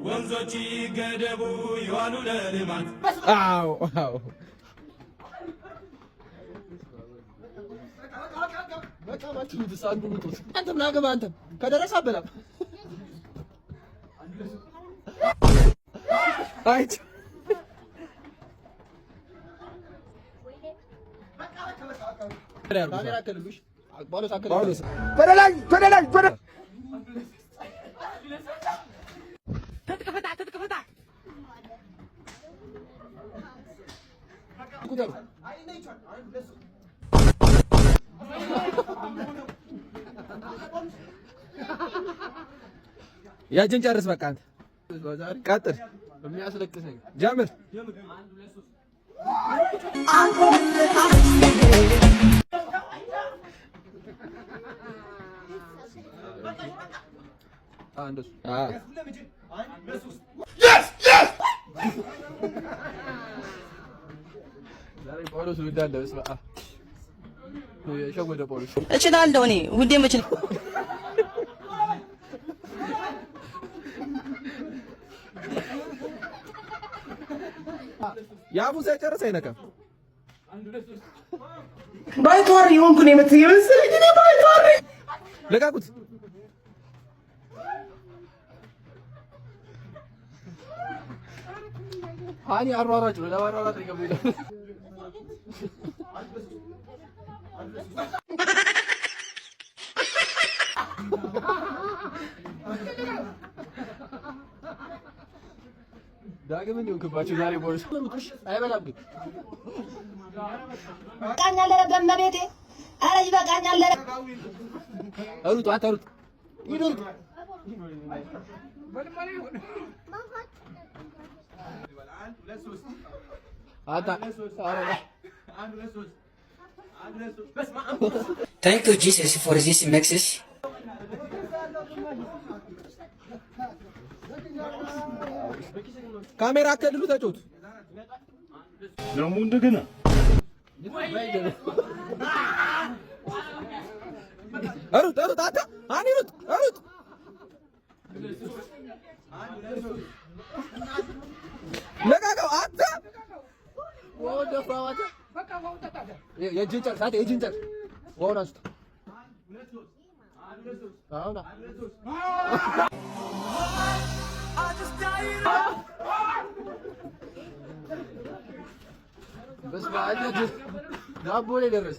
ወንዞች ገደቡ ይዋሉ ለልማት አው አው በቃ ትሳንዱ ምጡት አንተ ምን አገባ አንተ ከደረሰ አበላ አይት ካሜራ ከልብሽ ጳውሎስ ጳውሎስ ተደላኝ ተጥቀፈታ ቁጠሩ ያጅን ጨርስ በቃ አንተ ቀጥል የሚያስለቅሰኝ ጀምር እንደሱ ዛሬ ጳውሎስ እንዳለ በስመ አብ የሸወደ ጳውሎስ እችላለሁ እኔ ሁሌም እችል ያቡ ሳይጨርስ አይነካም። ባይቷሪ ሆንኩ ነው የመሰለኝ እኔ ባይቷሪ ለቃቁት ሃኒ አሯሯጭ ነው ለማሯሯጥ ይገባል። ዳግም እንደው ከባቸው ዛሬ ቦርስ ሩጥሽ አይበላም ግን በቃኛል ለበመቤቴ አረ ይበቃኛል ሩጥ አታሩጥ ይዱር Thank you Jesus for this message. ካሜራ ከልሉ ተጮት ደግሞ እንደገና ሩጥ አታ አኒ ሩጥ ለቃቀው አታ ወደ ፍራዋታ የእጅን ጨርስ ወውና አስተ አውና በስመ አብ ዳቦ ላይ ደረሰ።